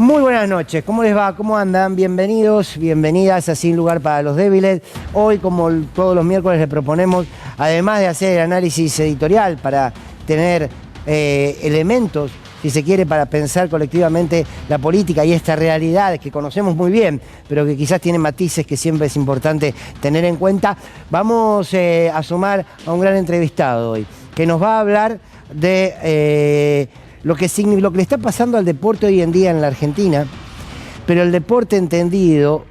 Muy buenas noches, ¿cómo les va? ¿Cómo andan? Bienvenidos, bienvenidas a Sin Lugar para los Débiles. Hoy, como todos los miércoles, les proponemos, además de hacer el análisis editorial para tener elementos, si se quiere, para pensar colectivamente la política y esta realidad que conocemos muy bien, pero que quizás tiene matices que siempre es importante tener en cuenta, vamos a sumar a un gran entrevistado hoy, que nos va a hablar de lo que le está pasando al deporte hoy en día en la Argentina, pero el deporte entendido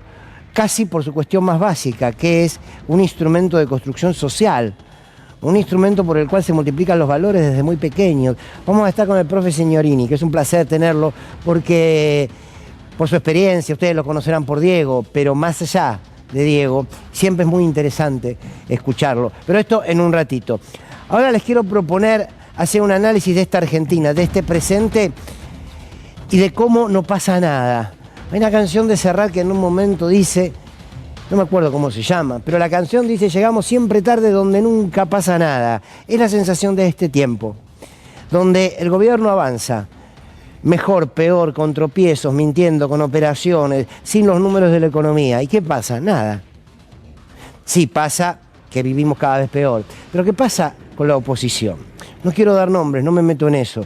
casi por su cuestión más básica, que es un instrumento de construcción social, un instrumento por el cual se multiplican los valores desde muy pequeños. Vamos a estar con el profe Signorini, que es un placer tenerlo, porque por su experiencia, ustedes lo conocerán por Diego, pero más allá de Diego, siempre es muy interesante escucharlo. Pero esto en un ratito. Ahora les quiero proponer hacer un análisis de esta Argentina, de este presente y de cómo no pasa nada. Hay una canción de Serrat que en un momento dice, no me acuerdo cómo se llama, pero la canción dice: llegamos siempre tarde donde nunca pasa nada. Es la sensación de este tiempo, donde el gobierno avanza, mejor, peor, con tropiezos, mintiendo, con operaciones, sin los números de la economía. ¿Y qué pasa? Nada. Sí, pasa que vivimos cada vez peor. Pero ¿qué pasa con la oposición? No quiero dar nombres, no me meto en eso,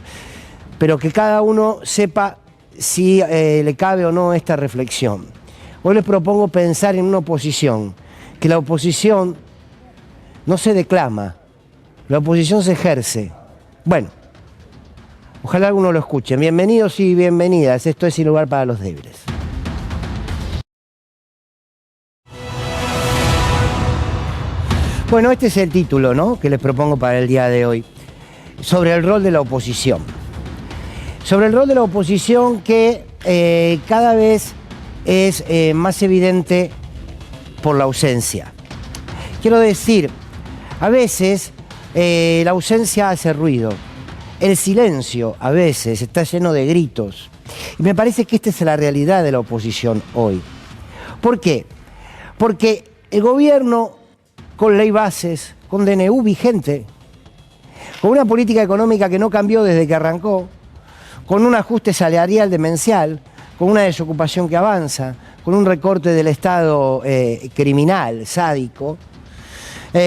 pero que cada uno sepa si le cabe o no esta reflexión. Hoy les propongo pensar en una oposición, que la oposición no se declama, la oposición se ejerce. Bueno, ojalá alguno lo escuche. Bienvenidos y bienvenidas, esto es Sin Lugar para los Débiles. Bueno, este es el título, ¿no?, que les propongo para el día de hoy, sobre el rol de la oposición. Sobre el rol de la oposición que cada vez es más evidente por la ausencia. Quiero decir, a veces la ausencia hace ruido, el silencio a veces está lleno de gritos, y me parece que esta es la realidad de la oposición hoy. ¿Por qué? Porque el gobierno, con ley bases, con DNU vigente, con una política económica que no cambió desde que arrancó, con un ajuste salarial demencial, con una desocupación que avanza, con un recorte del Estado criminal, sádico,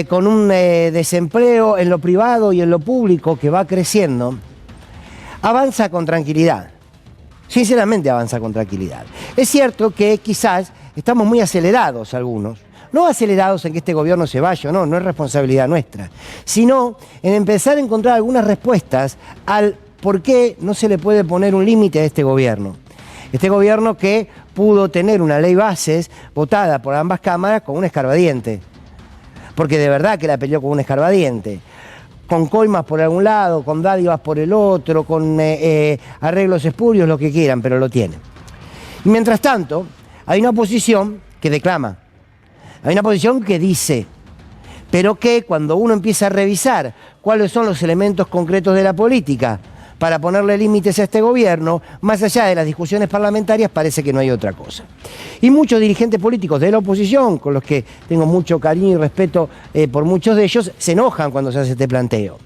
con un desempleo en lo privado y en lo público que va creciendo, avanza con tranquilidad. Sinceramente avanza con tranquilidad. Es cierto que quizás estamos muy acelerados algunos, no acelerados en que este gobierno se vaya, no es responsabilidad nuestra, sino en empezar a encontrar algunas respuestas al por qué no se le puede poner un límite a este gobierno. Este gobierno que pudo tener una ley bases votada por ambas cámaras con un escarbadiente, porque de verdad que la peleó con un escarbadiente, con coimas por algún lado, con dádivas por el otro, con arreglos espurios, lo que quieran, pero lo tienen. Y mientras tanto, hay una oposición que declama, hay una oposición que dice, pero que cuando uno empieza a revisar cuáles son los elementos concretos de la política para ponerle límites a este gobierno, más allá de las discusiones parlamentarias, parece que no hay otra cosa. Y muchos dirigentes políticos de la oposición, con los que tengo mucho cariño y respeto por muchos de ellos, se enojan cuando se hace este planteo.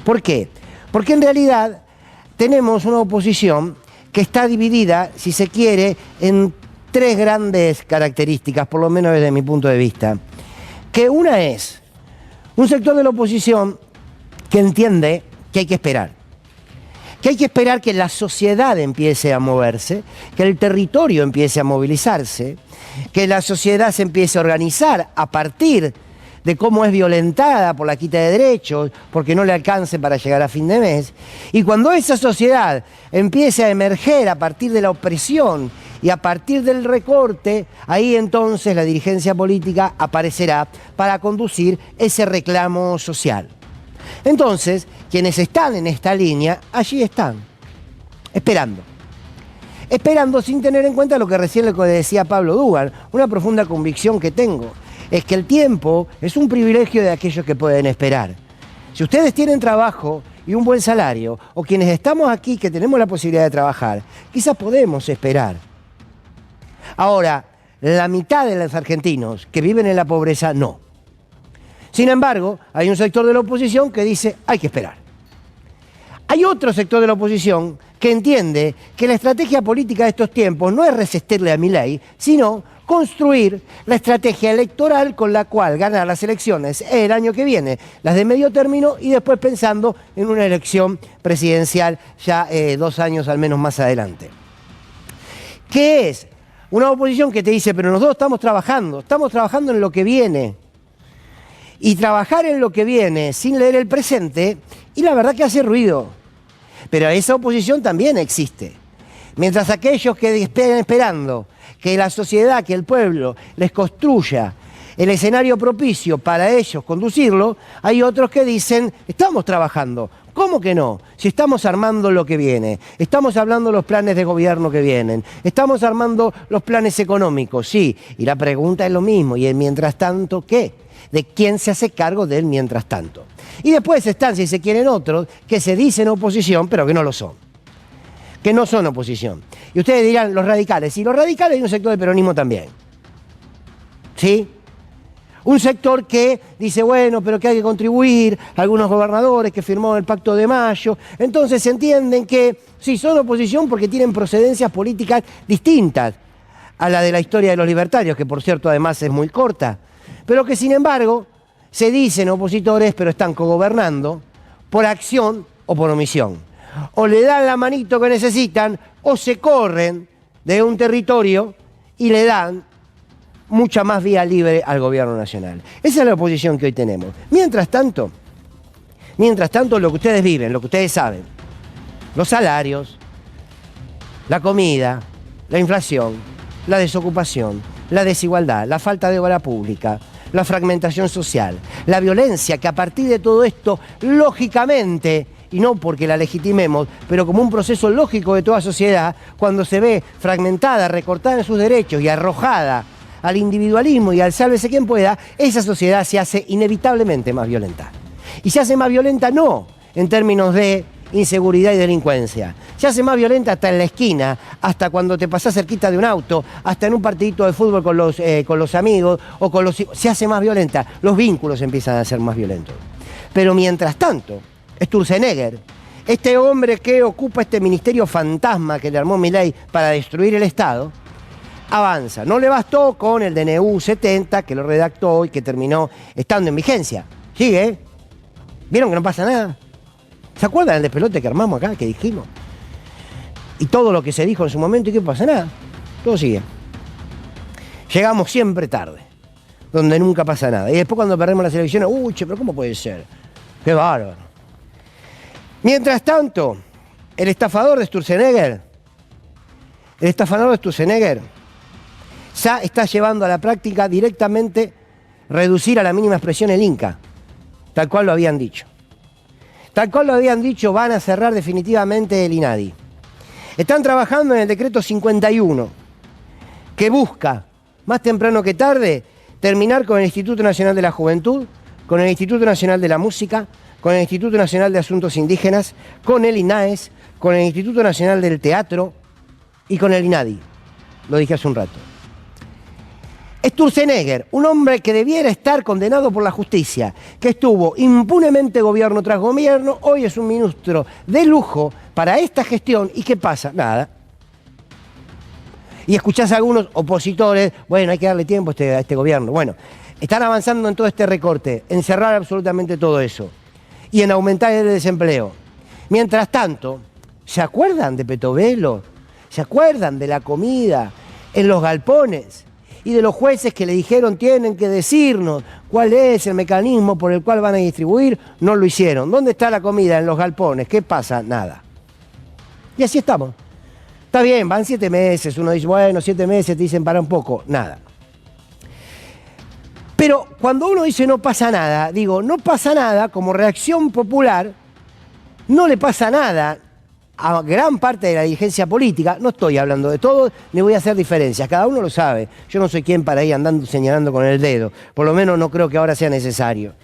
¿Por qué? Porque en realidad tenemos una oposición que está dividida, si se quiere, en tres grandes características, por lo menos desde mi punto de vista. Que una es un sector de la oposición que entiende que hay que esperar. Que hay que esperar que la sociedad empiece a moverse, que el territorio empiece a movilizarse, que la sociedad se empiece a organizar a partir de cómo es violentada por la quita de derechos, porque no le alcance para llegar a fin de mes. Y cuando esa sociedad empiece a emerger a partir de la opresión y a partir del recorte, ahí entonces la dirigencia política aparecerá para conducir ese reclamo social. Entonces, quienes están en esta línea, allí están, esperando. Esperando sin tener en cuenta lo que recién le decía Pablo Dugan, una profunda convicción que tengo, es que el tiempo es un privilegio de aquellos que pueden esperar. Si ustedes tienen trabajo y un buen salario, o quienes estamos aquí que tenemos la posibilidad de trabajar, quizás podemos esperar. Ahora, la mitad de los argentinos que viven en la pobreza, no. Sin embargo, hay un sector de la oposición que dice, hay que esperar. Hay otro sector de la oposición que entiende que la estrategia política de estos tiempos no es resistirle a Milei, sino construir la estrategia electoral con la cual ganar las elecciones el año que viene, las de medio término, y después pensando en una elección presidencial ya 2 años al menos más adelante. ¿Qué es? Una oposición que te dice, pero nosotros estamos trabajando en lo que viene. Y trabajar en lo que viene sin leer el presente, y la verdad que hace ruido. Pero esa oposición también existe. Mientras aquellos que estén esperando que la sociedad, que el pueblo les construya el escenario propicio para ellos conducirlo, hay otros que dicen, estamos trabajando. ¿Cómo que no? Si estamos armando lo que viene, estamos hablando de los planes de gobierno que vienen, estamos armando los planes económicos, sí. Y la pregunta es lo mismo, ¿y el mientras tanto qué? ¿De quién se hace cargo del mientras tanto? Y después están, si se quieren, otros que se dicen oposición, pero que no lo son. Que no son oposición. Y ustedes dirán, los radicales. Y los radicales hay un sector del peronismo también. ¿Sí? Un sector que dice, bueno, pero que hay que contribuir, algunos gobernadores que firmó el Pacto de Mayo. Entonces entienden que sí, son oposición porque tienen procedencias políticas distintas a la de la historia de los libertarios, que por cierto además es muy corta. Pero que sin embargo se dicen opositores, pero están cogobernando por acción o por omisión. O le dan la manito que necesitan, o se corren de un territorio y le dan mucha más vía libre al gobierno nacional. Esa es la oposición que hoy tenemos. Mientras tanto, lo que ustedes viven, lo que ustedes saben, los salarios, la comida, la inflación, la desocupación, la desigualdad, la falta de obra pública, la fragmentación social, la violencia, que a partir de todo esto, lógicamente, y no porque la legitimemos, pero como un proceso lógico de toda sociedad, cuando se ve fragmentada, recortada en sus derechos y arrojada al individualismo y al sálvese quien pueda, esa sociedad se hace inevitablemente más violenta. Y se hace más violenta no en términos de inseguridad y delincuencia. Se hace más violenta hasta en la esquina, hasta cuando te pasás cerquita de un auto, hasta en un partidito de fútbol con los amigos o con los... Se hace más violenta. Los vínculos empiezan a ser más violentos. Pero mientras tanto, Sturzenegger, este hombre que ocupa este ministerio fantasma que le armó Milei para destruir el Estado, avanza. No le bastó con el DNU 70, que lo redactó y que terminó estando en vigencia. Sigue. ¿Vieron que no pasa nada? ¿Se acuerdan del despelote que armamos acá, que dijimos? Y todo lo que se dijo en su momento y que no pasa nada. Todo sigue. Llegamos siempre tarde, donde nunca pasa nada. Y después cuando perdemos las elecciones, uy, che, pero ¿cómo puede ser? Qué bárbaro. Mientras tanto, el estafador de Sturzenegger ya está llevando a la práctica directamente reducir a la mínima expresión el Inca, tal cual lo habían dicho. Tal cual lo habían dicho, van a cerrar definitivamente el INADI. Están trabajando en el decreto 51, que busca, más temprano que tarde, terminar con el Instituto Nacional de la Juventud, con el Instituto Nacional de la Música, con el Instituto Nacional de Asuntos Indígenas, con el INAES, con el Instituto Nacional del Teatro y con el INADI. Lo dije hace un rato. Sturzenegger, un hombre que debiera estar condenado por la justicia, que estuvo impunemente gobierno tras gobierno, hoy es un ministro de lujo para esta gestión. ¿Y qué pasa? Nada. Y escuchás a algunos opositores, bueno, hay que darle tiempo a este gobierno. Bueno, están avanzando en todo este recorte, en cerrar absolutamente todo eso y en aumentar el desempleo. Mientras tanto, ¿se acuerdan de Petovelo? ¿Se acuerdan de la comida en los galpones? Y de los jueces que le dijeron tienen que decirnos cuál es el mecanismo por el cual van a distribuir, no lo hicieron. ¿Dónde está la comida? En los galpones. ¿Qué pasa? Nada. Y así estamos. Está bien, van 7 meses, uno dice, bueno, 7 meses, te dicen para un poco. Nada. Pero cuando uno dice no pasa nada, digo, no pasa nada, como reacción popular, no le pasa nada a gran parte de la dirigencia política. No estoy hablando de todo, ni voy a hacer diferencias, cada uno lo sabe. Yo no soy quien para ir andando señalando con el dedo, por lo menos no creo que ahora sea necesario.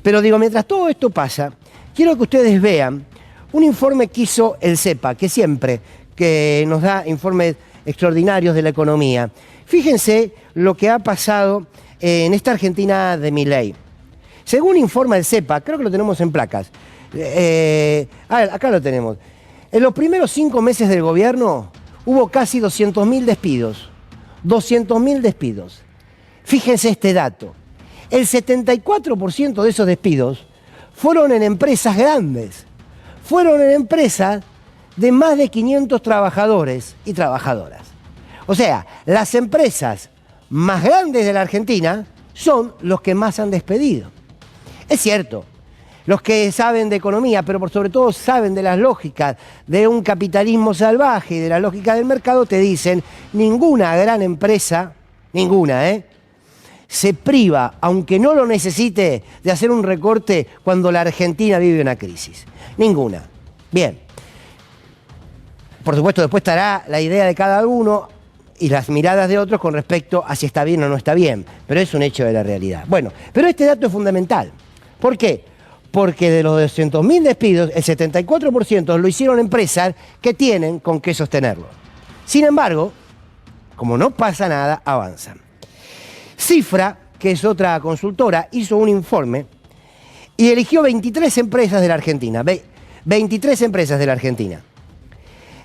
Pero digo, mientras todo esto pasa, quiero que ustedes vean un informe que hizo el CEPA, que siempre que nos da informes extraordinarios de la economía. Fíjense lo que ha pasado en esta Argentina de Milei. Según informa el CEPA, creo que lo tenemos en placas. Acá lo tenemos. En los primeros 5 meses del gobierno hubo casi 200.000 despidos. 200.000 despidos. Fíjense este dato. El 74% de esos despidos fueron en empresas grandes. Fueron en empresas de más de 500 trabajadores y trabajadoras. O sea, las empresas más grandes de la Argentina son los que más han despedido. Es cierto, los que saben de economía, pero por sobre todo saben de las lógicas de un capitalismo salvaje y de la lógica del mercado, te dicen, ninguna gran empresa, ninguna, se priva, aunque no lo necesite, de hacer un recorte cuando la Argentina vive una crisis. Ninguna. Bien. Por supuesto, después estará la idea de cada uno y las miradas de otros con respecto a si está bien o no está bien, pero es un hecho de la realidad. Bueno, pero este dato es fundamental. ¿Por qué? Porque de los 200.000 despidos, el 74% lo hicieron empresas que tienen con qué sostenerlo. Sin embargo, como no pasa nada, avanzan. Cifra, que es otra consultora, hizo un informe y eligió 23 empresas de la Argentina. 23 empresas de la Argentina.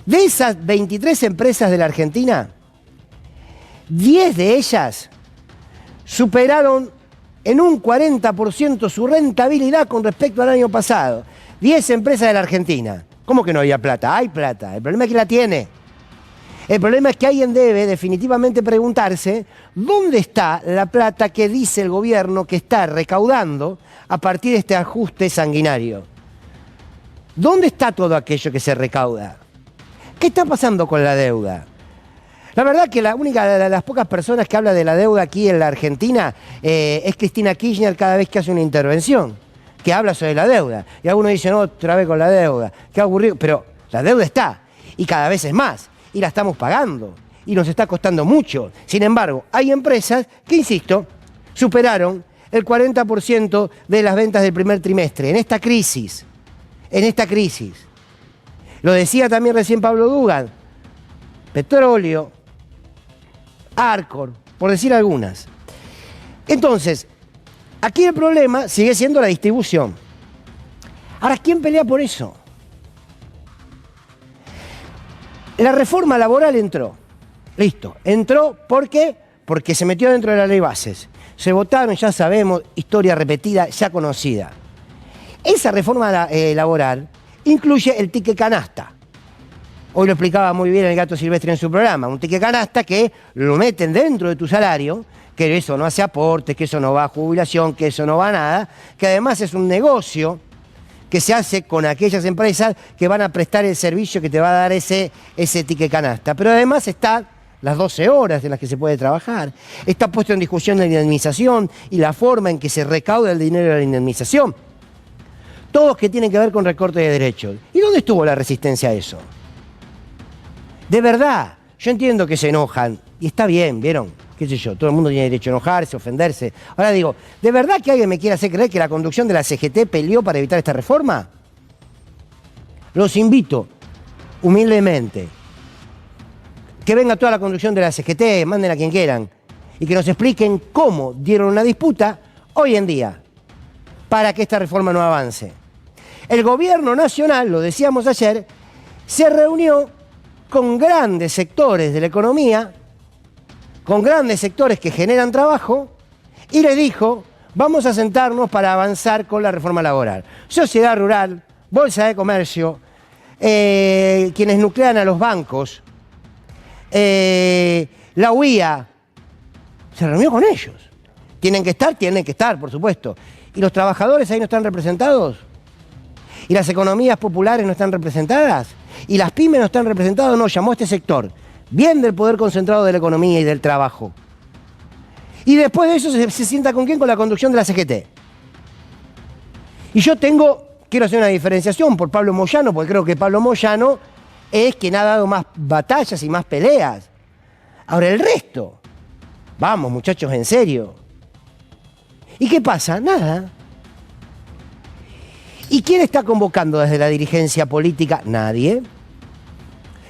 De esas 23 empresas de la Argentina, 10 de ellas superaron en un 40% su rentabilidad con respecto al año pasado. 10 empresas de la Argentina. ¿Cómo que no había plata? Hay plata. El problema es que la tiene. El problema es que alguien debe definitivamente preguntarse dónde está la plata que dice el gobierno que está recaudando a partir de este ajuste sanguinario. ¿Dónde está todo aquello que se recauda? ¿Qué está pasando con la deuda? La verdad que la única de las pocas personas que habla de la deuda aquí en la Argentina es Cristina Kirchner cada vez que hace una intervención, que habla sobre la deuda. Y algunos dicen, no, otra vez con la deuda, qué aburrido. Pero la deuda está, y cada vez es más, y la estamos pagando, y nos está costando mucho. Sin embargo, hay empresas que, insisto, superaron el 40% de las ventas del primer trimestre en esta crisis. En esta crisis. Lo decía también recién Pablo Dugan. Petróleo, Arcor, por decir algunas. Entonces, aquí el problema sigue siendo la distribución. Ahora, ¿quién pelea por eso? La reforma laboral entró. Listo. Entró porque se metió dentro de la ley bases. Se votaron, ya sabemos, historia repetida, ya conocida. Esa reforma laboral incluye el ticket canasta. Hoy lo explicaba muy bien el Gato Silvestre en su programa. Un ticket canasta que lo meten dentro de tu salario, que eso no hace aportes, que eso no va a jubilación, que eso no va a nada, que además es un negocio que se hace con aquellas empresas que van a prestar el servicio que te va a dar ese ticket canasta. Pero además está las 12 horas en las que se puede trabajar. Está puesto en discusión la indemnización y la forma en que se recauda el dinero de la indemnización. Todos que tienen que ver con recorte de derechos. ¿Y dónde estuvo la resistencia a eso? De verdad, yo entiendo que se enojan, y está bien, ¿vieron? Qué sé yo, todo el mundo tiene derecho a enojarse, ofenderse. Ahora digo, ¿de verdad que alguien me quiere hacer creer que la conducción de la CGT peleó para evitar esta reforma? Los invito, humildemente, que venga toda la conducción de la CGT, manden a quien quieran, y que nos expliquen cómo dieron una disputa hoy en día para que esta reforma no avance. El gobierno nacional, lo decíamos ayer, se reunió con grandes sectores de la economía, con grandes sectores que generan trabajo, y le dijo, vamos a sentarnos para avanzar con la reforma laboral. Sociedad Rural, Bolsa de Comercio, quienes nuclean a los bancos, la UIA, se reunió con ellos. Tienen que estar, por supuesto. ¿Y los trabajadores ahí no están representados? ¿Y las economías populares no están representadas? ¿Y las pymes no están representadas? No, llamó a este sector, bien del poder concentrado de la economía y del trabajo. Y después de eso se sienta con quién, con la conducción de la CGT. Y yo quiero hacer una diferenciación por Pablo Moyano, porque creo que Pablo Moyano es quien ha dado más batallas y más peleas. Ahora el resto, vamos muchachos, en serio. ¿Y qué pasa? Nada. ¿Y quién está convocando desde la dirigencia política? Nadie.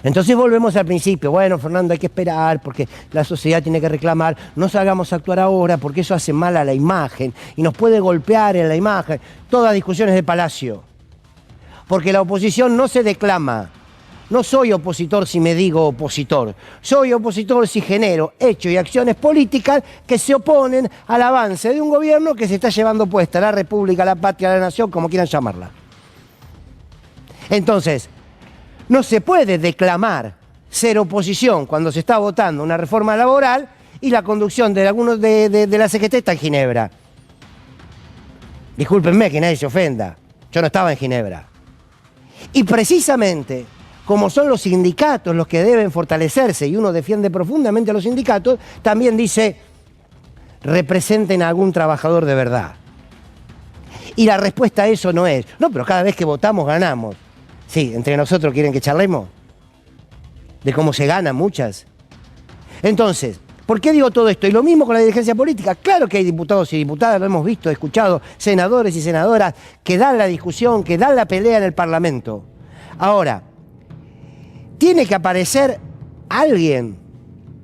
Entonces volvemos al principio. Bueno, Fernando, hay que esperar porque la sociedad tiene que reclamar. No salgamos a actuar ahora porque eso hace mal a la imagen y nos puede golpear en la imagen. Todas discusiones de palacio. Porque la oposición no se declama. No soy opositor si me digo opositor. Soy opositor si genero hechos y acciones políticas que se oponen al avance de un gobierno que se está llevando puesta la República, la patria, la nación, como quieran llamarla. Entonces, no se puede declamar ser oposición cuando se está votando una reforma laboral y la conducción de algunos de la CGT está en Ginebra. Discúlpenme que nadie se ofenda. Yo no estaba en Ginebra. Y precisamente, como son los sindicatos los que deben fortalecerse y uno defiende profundamente a los sindicatos, también dice, representen a algún trabajador de verdad. Y la respuesta a eso no es, no, pero cada vez que votamos ganamos. Sí, entre nosotros quieren que charlemos de cómo se ganan muchas. Entonces, ¿por qué digo todo esto? Y lo mismo con la dirigencia política. Claro que hay diputados y diputadas, lo hemos visto, escuchado, senadores y senadoras que dan la discusión, que dan la pelea en el Parlamento. Ahora, tiene que aparecer alguien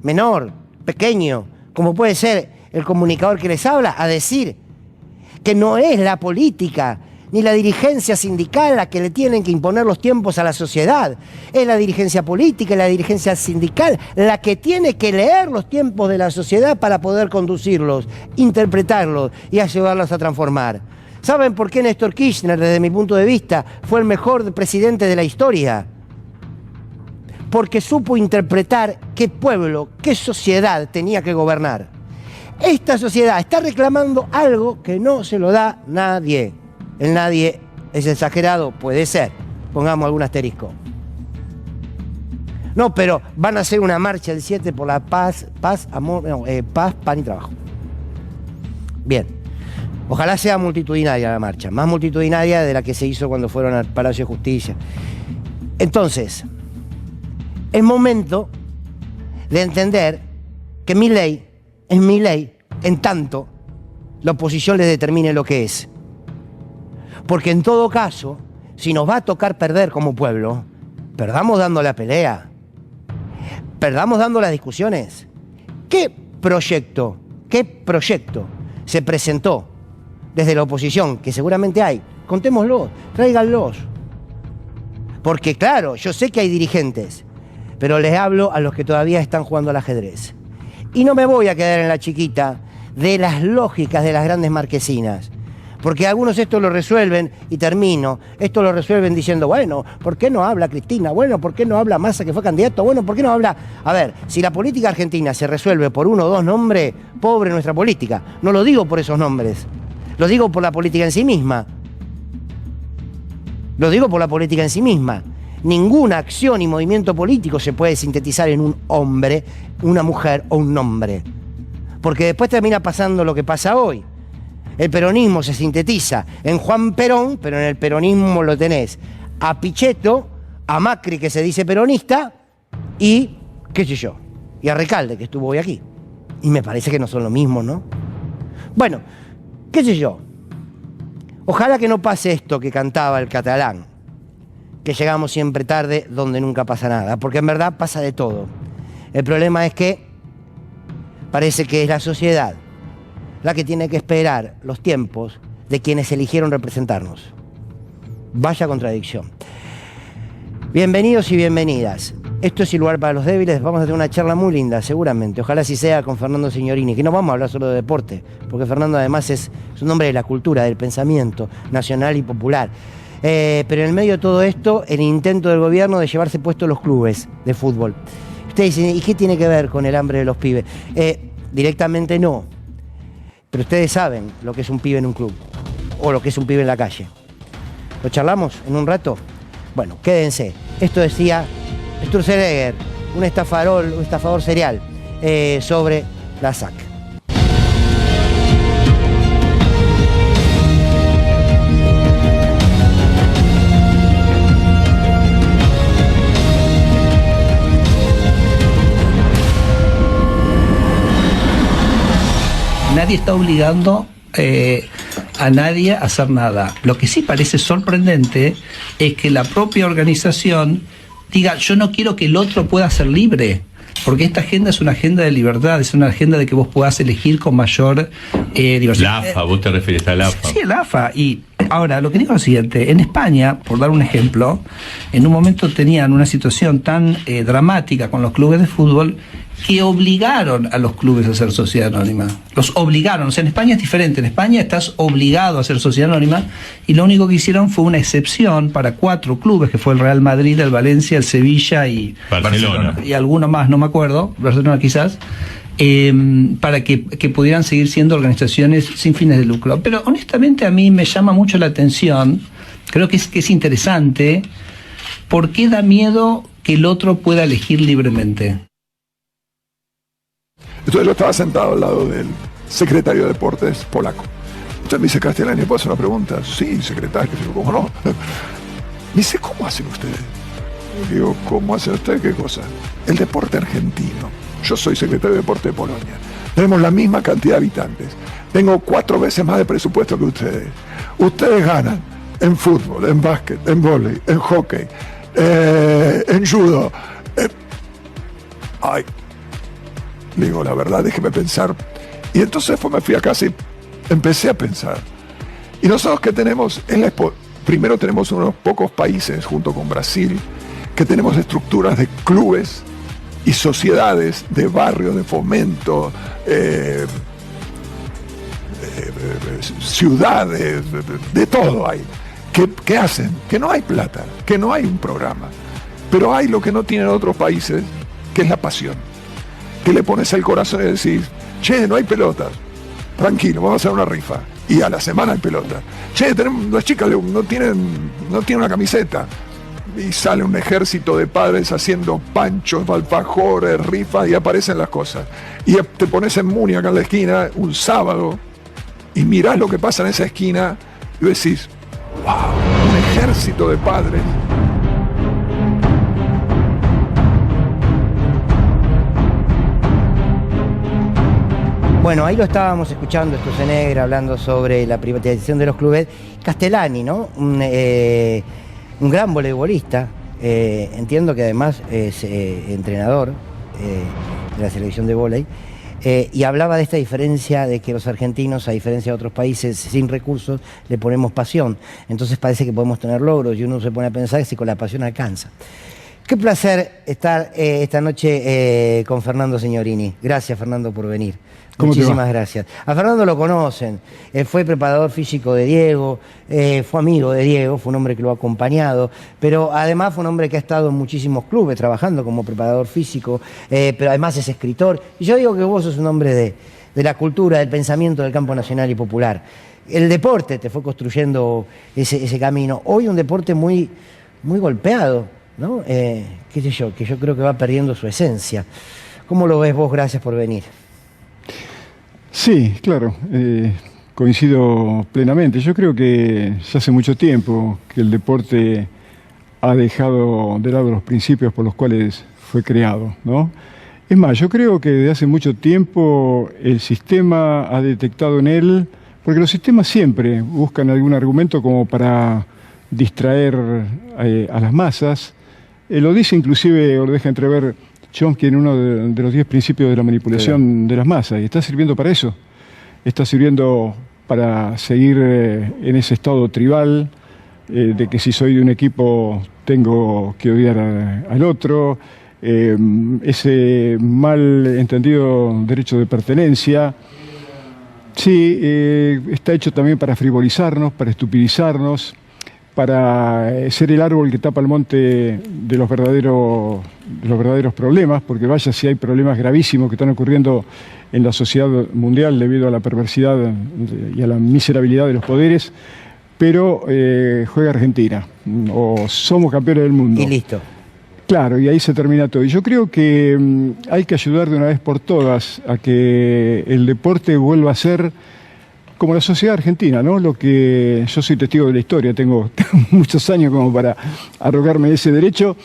menor, pequeño, como puede ser el comunicador que les habla, a decir que no es la política ni la dirigencia sindical la que le tienen que imponer los tiempos a la sociedad. Es la dirigencia política y la dirigencia sindical la que tiene que leer los tiempos de la sociedad para poder conducirlos, interpretarlos y ayudarlos a transformar. ¿Saben por qué Néstor Kirchner, desde mi punto de vista, fue el mejor presidente de la historia? Porque supo interpretar qué pueblo, qué sociedad tenía que gobernar. Esta sociedad está reclamando algo que no se lo da nadie. El nadie es exagerado, puede ser. Pongamos algún asterisco. No, pero van a hacer una marcha el 7 por la paz, amor, no, paz, pan y trabajo. Bien. Ojalá sea multitudinaria la marcha, más multitudinaria de la que se hizo cuando fueron al Palacio de Justicia. Entonces, es momento de entender que mi ley es mi ley en tanto la oposición les determine lo que es. Porque en todo caso, si nos va a tocar perder como pueblo, perdamos dando la pelea, perdamos dando las discusiones. ¿Qué proyecto se presentó desde la oposición? Que seguramente hay. Contémoslos, tráiganlos. Porque claro, yo sé que hay dirigentes, pero les hablo a los que todavía están jugando al ajedrez. Y no me voy a quedar en la chiquita de las lógicas de las grandes marquesinas. Porque algunos esto lo resuelven, y termino, esto lo resuelven diciendo, bueno, ¿por qué no habla Cristina? Bueno, ¿por qué no habla Massa que fue candidato? Bueno, ¿por qué no habla? A ver, si la política argentina se resuelve por uno o dos nombres, pobre nuestra política. No lo digo por esos nombres, lo digo por la política en sí misma. Lo digo por la política en sí misma. Ninguna acción y movimiento político se puede sintetizar en un hombre, una mujer o un nombre. Porque después termina pasando lo que pasa hoy. El peronismo se sintetiza en Juan Perón, pero en el peronismo lo tenés a Pichetto, a Macri, que se dice peronista, y qué sé yo, y a Recalde, que estuvo hoy aquí. Y me parece que no son lo mismo, ¿no? Bueno, qué sé yo. Ojalá que no pase esto que cantaba el catalán, que llegamos siempre tarde donde nunca pasa nada, porque en verdad pasa de todo. El problema es que parece que es la sociedad la que tiene que esperar los tiempos de quienes eligieron representarnos. Vaya contradicción. Bienvenidos y bienvenidas. Esto es El Lugar para los Débiles. Vamos a tener una charla muy linda, seguramente. Ojalá así sea con Fernando Signorini, que no vamos a hablar solo de deporte, porque Fernando además es un hombre de la cultura, del pensamiento nacional y popular. Pero en medio de todo esto, el intento del gobierno de llevarse puestos los clubes de fútbol. Ustedes dicen, ¿y qué tiene que ver con el hambre de los pibes? Directamente no. Pero ustedes saben lo que es un pibe en un club, o lo que es un pibe en la calle. ¿Lo charlamos en un rato? Bueno, quédense. Esto decía Sturzenegger, un estafador serial, sobre la SAC. Nadie está obligando a nadie a hacer nada. Lo que sí parece sorprendente es que la propia organización diga, yo no quiero que el otro pueda ser libre, porque esta agenda es una agenda de libertad, es una agenda de que vos puedas elegir con mayor diversidad. La AFA, vos te refieres a la AFA. Sí, el AFA. Y Ahora, lo que digo es lo siguiente, en España, por dar un ejemplo, en un momento tenían una situación tan dramática con los clubes de fútbol que obligaron a los clubes a ser sociedad anónima. Los obligaron. O sea, en España es diferente. En España estás obligado a ser sociedad anónima y lo único que hicieron fue una excepción para 4 clubes, que fue el Real Madrid, el Valencia, el Sevilla y Barcelona. Y alguno más, no me acuerdo, Barcelona quizás, para que pudieran seguir siendo organizaciones sin fines de lucro. Pero honestamente a mí me llama mucho la atención, creo que es interesante, ¿por qué da miedo que el otro pueda elegir libremente? Entonces yo estaba sentado al lado del secretario de Deportes polaco. Entonces me dice, Castellani, ¿puedo hacer una pregunta? Sí, secretario, ¿cómo no? Me dice, ¿cómo hacen ustedes? Digo, ¿cómo hacen ustedes qué cosa? El deporte argentino. Yo soy secretario de Deporte de Polonia. Tenemos la misma cantidad de habitantes. Tengo 4 veces más de presupuesto que ustedes. Ustedes ganan en fútbol, en básquet, en vóley, en hockey, en judo. Digo, la verdad, déjeme pensar. Y entonces me fui a casa y empecé a pensar. Y nosotros que tenemos, primero tenemos unos pocos países, junto con Brasil, que tenemos estructuras de clubes y sociedades de barrio, de fomento, ciudades, de todo hay. ¿Qué hacen? Que no hay plata, que no hay un programa. Pero hay lo que no tienen otros países, que es la pasión. Que le pones el corazón y decís, che, no hay pelotas, tranquilo, vamos a hacer una rifa. Y a la semana hay pelotas. Che, las chicas no tienen una camiseta. Y sale un ejército de padres haciendo panchos, alfajores, rifas y aparecen las cosas. Y te pones en Muni acá en la esquina un sábado y mirás lo que pasa en esa esquina y decís, wow, un ejército de padres. Bueno, ahí lo estábamos escuchando, Sturzenegger, hablando sobre la privatización de los clubes. Castellani, ¿no? Un gran voleibolista, entiendo que además es entrenador de la selección de vóley, y hablaba de esta diferencia de que los argentinos, a diferencia de otros países sin recursos, le ponemos pasión. Entonces parece que podemos tener logros y uno se pone a pensar si con la pasión alcanza. Qué placer estar esta noche con Fernando Signorini. Gracias, Fernando, por venir. Muchísimas gracias. A Fernando lo conocen, fue preparador físico de Diego, fue amigo de Diego, fue un hombre que lo ha acompañado, pero además fue un hombre que ha estado en muchísimos clubes trabajando como preparador físico, pero además es escritor. Y yo digo que vos sos un hombre de la cultura, del pensamiento del campo nacional y popular. El deporte te fue construyendo ese camino. Hoy un deporte muy, muy golpeado, ¿no? Qué sé yo, que yo creo que va perdiendo su esencia. ¿Cómo lo ves vos? Gracias por venir. Sí, claro, coincido plenamente. Yo creo que ya hace mucho tiempo que el deporte ha dejado de lado los principios por los cuales fue creado, ¿no? Es más, yo creo que desde hace mucho tiempo el sistema ha detectado en él, porque los sistemas siempre buscan algún argumento como para distraer a las masas. Lo dice inclusive, o lo deja entrever Chomsky en uno de los 10 principios de la manipulación de las masas, y está sirviendo para eso. Está sirviendo para seguir en ese estado tribal, de que si soy de un equipo tengo que odiar al otro, ese mal entendido derecho de pertenencia. Sí, está hecho también para frivolizarnos, para estupidizarnos, para ser el árbol que tapa el monte de los verdaderos problemas, porque vaya si hay problemas gravísimos que están ocurriendo en la sociedad mundial debido a la perversidad y a la miserabilidad de los poderes, pero juega Argentina, o somos campeones del mundo. Y listo. Claro, y ahí se termina todo. Y yo creo que hay que ayudar de una vez por todas a que el deporte vuelva a ser como la sociedad argentina, ¿no? Lo que yo soy testigo de la historia, tengo muchos años como para arrogarme ese derecho,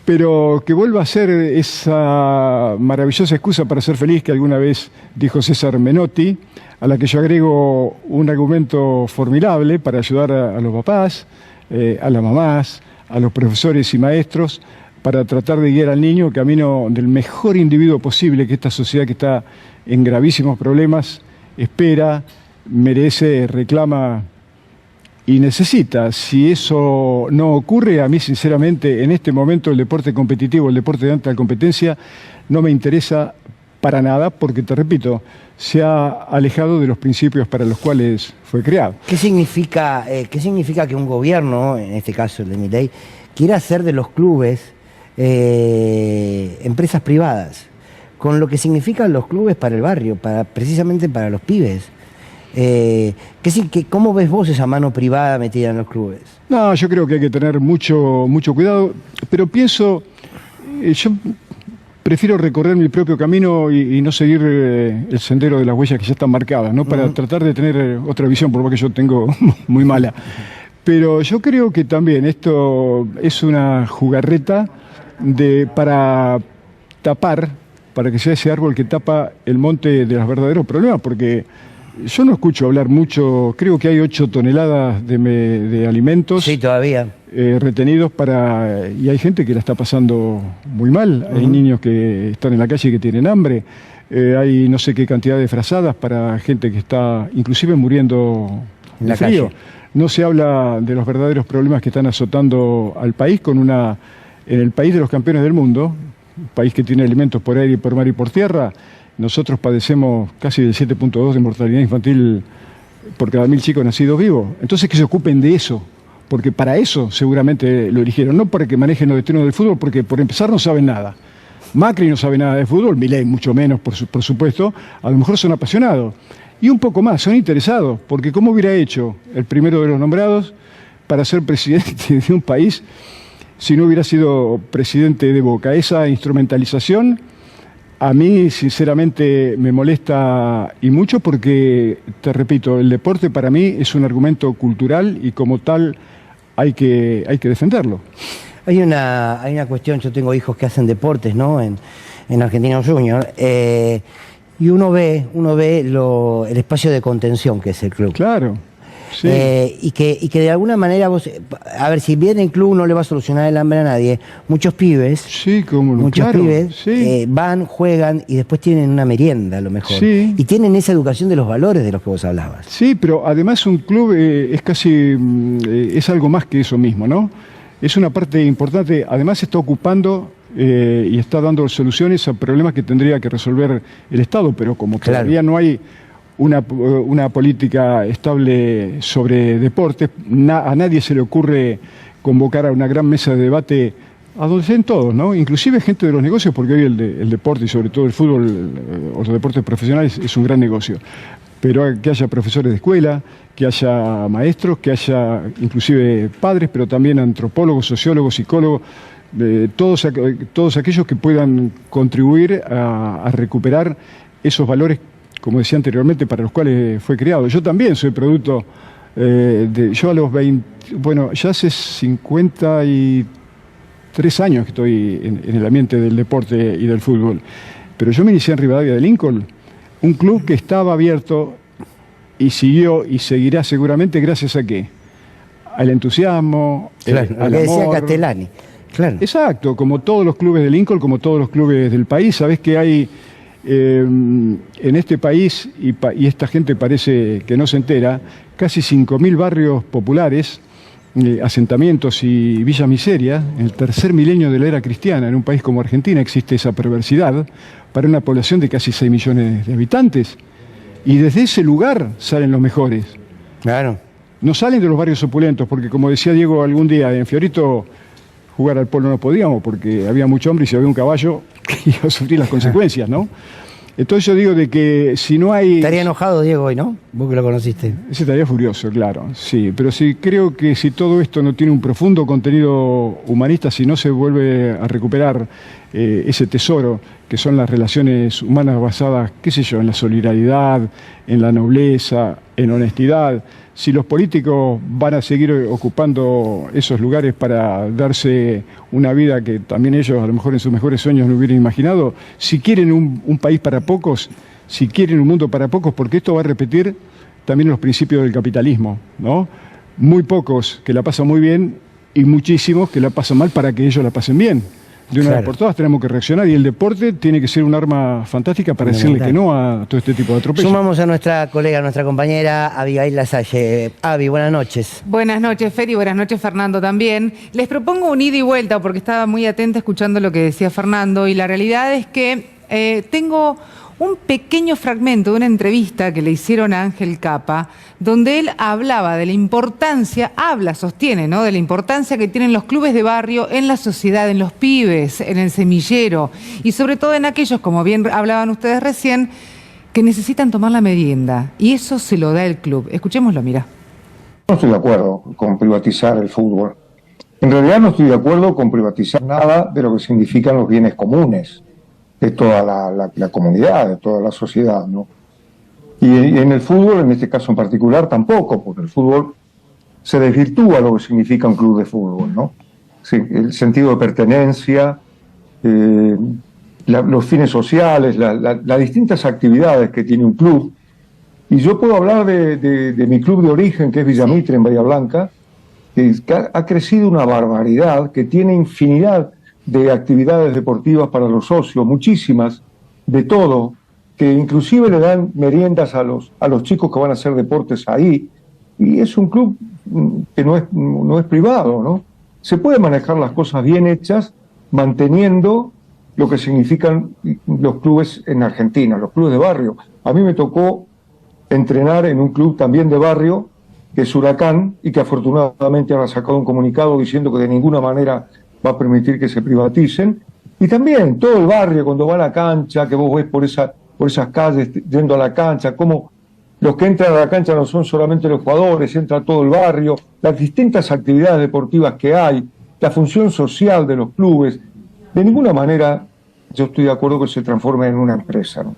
pero que vuelva a ser esa maravillosa excusa para ser feliz que alguna vez dijo César Menotti, a la que yo agrego un argumento formidable para ayudar a los papás, a las mamás, a los profesores y maestros, para tratar de guiar al niño camino del mejor individuo posible que esta sociedad que está en gravísimos problemas espera, merece, reclama y necesita. Si eso no ocurre, a mí sinceramente en este momento el deporte competitivo, el deporte de alta competencia, no me interesa para nada porque, te repito, se ha alejado de los principios para los cuales fue creado. ¿Qué significa que un gobierno, en este caso el de Milei, quiera hacer de los clubes empresas privadas? Con lo que significan los clubes para el barrio, precisamente para los pibes. ¿Cómo ves vos esa mano privada metida en los clubes? No, yo creo que hay que tener mucho cuidado, pero pienso, yo prefiero recorrer mi propio camino y no seguir el sendero de las huellas que ya están marcadas, ¿no? Para tratar de tener otra visión, por lo que yo tengo muy mala. Pero yo creo que también esto es una jugarreta para tapar, para que sea ese árbol que tapa el monte de los verdaderos problemas, porque yo no escucho hablar mucho, creo que hay 8 toneladas de alimentos. Sí, todavía. Retenidos y hay gente que la está pasando muy mal, hay niños que están en la calle y que tienen hambre, hay no sé qué cantidad de frazadas para gente que está inclusive muriendo de frío. Calle. No se habla de los verdaderos problemas que están azotando al país en el país de los campeones del mundo, un país que tiene alimentos por aire, por mar y por tierra. Nosotros padecemos casi del 7.2 de mortalidad infantil por cada 1000 chicos nacidos vivos. Entonces que se ocupen de eso, porque para eso seguramente lo eligieron, no para que manejen los destinos del fútbol, porque por empezar no saben nada. Macri no sabe nada de fútbol, Milei mucho menos, por supuesto. A lo mejor son apasionados. Y un poco más, son interesados, porque ¿cómo hubiera hecho el primero de los nombrados para ser presidente de un país si no hubiera sido presidente de Boca? Esa instrumentalización a mí sinceramente me molesta y mucho porque, te repito, el deporte para mí es un argumento cultural y como tal hay que defenderlo. Hay una cuestión, yo tengo hijos que hacen deportes, ¿no? En Argentinos Juniors, y uno ve el espacio de contención que es el club. Claro. Sí. Y que de alguna manera vos, a ver, si bien el club no le va a solucionar el hambre a nadie, muchos pibes, sí, claro, pibes sí. Van, juegan y después tienen una merienda a lo mejor. Sí. Y tienen esa educación de los valores de los que vos hablabas. Sí, pero además un club es algo más que eso mismo, ¿no? Es una parte importante, además está ocupando y está dando soluciones a problemas que tendría que resolver el Estado, pero como todavía no hay una política estable sobre deportes, a nadie se le ocurre convocar a una gran mesa de debate a donde estén todos, ¿no? Inclusive gente de los negocios, porque hoy el deporte y sobre todo el fútbol o los deportes profesionales es un gran negocio. Pero que haya profesores de escuela, que haya maestros, que haya inclusive padres, pero también antropólogos, sociólogos, psicólogos, todos aquellos que puedan contribuir a recuperar esos valores, como decía anteriormente, para los cuales fue creado. Yo también soy producto yo a los 20, ya hace 53 años que estoy en el ambiente del deporte y del fútbol, pero yo me inicié en Rivadavia de Lincoln, un club que estaba abierto y siguió y seguirá seguramente gracias a ¿qué? Al entusiasmo, claro, al lo que amor. decía Castellani. Claro. Exacto, como todos los clubes de Lincoln, como todos los clubes del país. Sabés que hay en este país, y esta gente parece que no se entera, casi 5.000 barrios populares, asentamientos y villas miseria. En el tercer milenio de la era cristiana, en un país como Argentina, existe esa perversidad para una población de casi 6 millones de habitantes. Y desde ese lugar salen los mejores. Claro. No salen de los barrios opulentos, porque como decía Diego algún día, en Fiorito jugar al polo no podíamos, porque había mucho hombre y si había un caballo iba a sufrir las consecuencias, ¿no? Entonces yo digo de que si no hay... Estaría enojado Diego hoy, ¿no? Vos que lo conociste. Ese estaría furioso, claro, sí. Pero sí creo que si todo esto no tiene un profundo contenido humanista, si no se vuelve a recuperar ese tesoro que son las relaciones humanas basadas, qué sé yo, en la solidaridad, en la nobleza, en honestidad, si los políticos van a seguir ocupando esos lugares para darse una vida que también ellos a lo mejor en sus mejores sueños no hubieran imaginado, si quieren un país para pocos, si quieren un mundo para pocos, porque esto va a repetir también los principios del capitalismo, ¿no? Muy pocos que la pasan muy bien y muchísimos que la pasan mal para que ellos la pasen bien. de una Claro. vez por todas tenemos que reaccionar y el deporte tiene que ser un arma fantástica para decirle que no a todo este tipo de atropellos. Sumamos a nuestra colega, a nuestra compañera Abigail Lasalle. Avi, buenas noches. Buenas noches, Feri, buenas noches, Fernando, también. Les propongo un ida y vuelta porque estaba muy atenta escuchando lo que decía Fernando y la realidad es que tengo un pequeño fragmento de una entrevista que le hicieron a Ángel Capa, donde él hablaba de la importancia, sostiene, ¿no?, de la importancia que tienen los clubes de barrio en la sociedad, en los pibes, en el semillero y sobre todo en aquellos, como bien hablaban ustedes recién, que necesitan tomar la merienda y eso se lo da el club. Escuchémoslo, mira. No estoy de acuerdo con privatizar el fútbol. En realidad no estoy de acuerdo con privatizar nada de lo que significan los bienes comunes de toda la comunidad, de toda la sociedad, ¿no? Y en el fútbol, en este caso en particular, tampoco, porque el fútbol se desvirtúa lo que significa un club de fútbol, ¿no? Sí, el sentido de pertenencia, los fines sociales, las distintas actividades que tiene un club. Y yo puedo hablar de mi club de origen, que es Villamitre, en Bahía Blanca, que ha crecido una barbaridad, que tiene infinidad de actividades deportivas para los socios, muchísimas, de todo, que inclusive le dan meriendas a los chicos que van a hacer deportes ahí, y es un club que no es privado, ¿no? Se puede manejar las cosas bien hechas, manteniendo lo que significan los clubes en Argentina, los clubes de barrio. A mí me tocó entrenar en un club también de barrio, que es Huracán, y que afortunadamente han sacado un comunicado diciendo que de ninguna manera va a permitir que se privaticen. Y también todo el barrio, cuando va a la cancha, que vos ves por esas calles yendo a la cancha, cómo los que entran a la cancha no son solamente los jugadores, entra todo el barrio, las distintas actividades deportivas que hay, la función social de los clubes. De ninguna manera yo estoy de acuerdo que se transforme en una empresa, ¿no?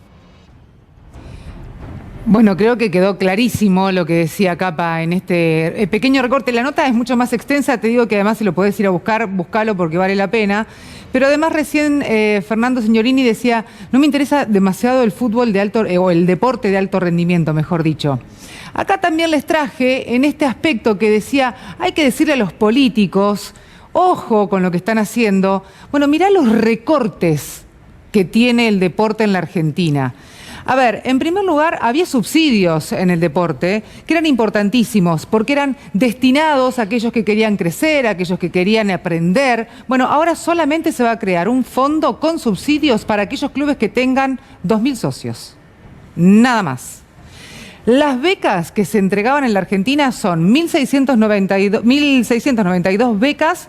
Bueno, creo que quedó clarísimo lo que decía Capa en este pequeño recorte. La nota es mucho más extensa, te digo que además si lo podés ir a buscar, búscalo porque vale la pena. Pero además recién Fernando Signorini decía, no me interesa demasiado el fútbol de alto, o el deporte de alto rendimiento, mejor dicho. Acá también les traje en este aspecto que decía, hay que decirle a los políticos, ojo con lo que están haciendo. Bueno, mirá los recortes que tiene el deporte en la Argentina. A ver, en primer lugar, había subsidios en el deporte que eran importantísimos porque eran destinados a aquellos que querían crecer, a aquellos que querían aprender. Bueno, ahora solamente se va a crear un fondo con subsidios para aquellos clubes que tengan 2.000 socios. Nada más. Las becas que se entregaban en la Argentina son 1.692 becas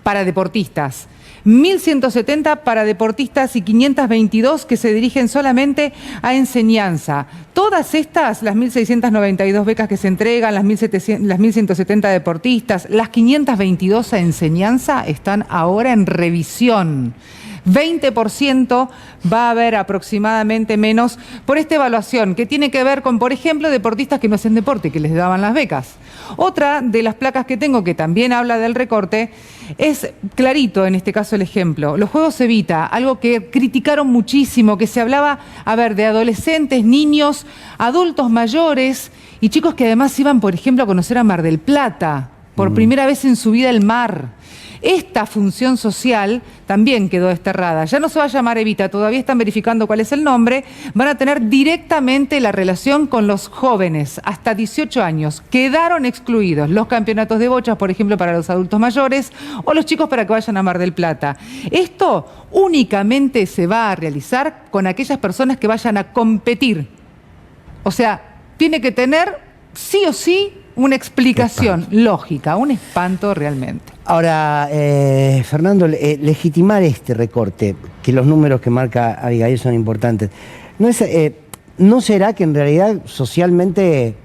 para deportistas. 1.170 para deportistas y 522 que se dirigen solamente a enseñanza. Todas estas, las 1.692 becas que se entregan, las 1.170 deportistas, las 522 a enseñanza están ahora en revisión. 20% va a haber aproximadamente menos por esta evaluación, que tiene que ver con, por ejemplo, deportistas que no hacen deporte, que les daban las becas. Otra de las placas que tengo, que también habla del recorte, es clarito en este caso el ejemplo. Los Juegos Evita, algo que criticaron muchísimo, que se hablaba, de adolescentes, niños, adultos mayores y chicos que además iban, por ejemplo, a conocer a Mar del Plata, por primera vez en su vida el mar. Esta función social también quedó desterrada. Ya no se va a llamar Evita, todavía están verificando cuál es el nombre. Van a tener directamente la relación con los jóvenes, hasta 18 años. Quedaron excluidos los campeonatos de bochas, por ejemplo, para los adultos mayores, o los chicos para que vayan a Mar del Plata. Esto únicamente se va a realizar con aquellas personas que vayan a competir. O sea, tiene que tener sí o sí una explicación lógica, un espanto realmente. Ahora, Fernando, legitimar este recorte, que los números que marca Abigail son importantes, ¿no será que en realidad socialmente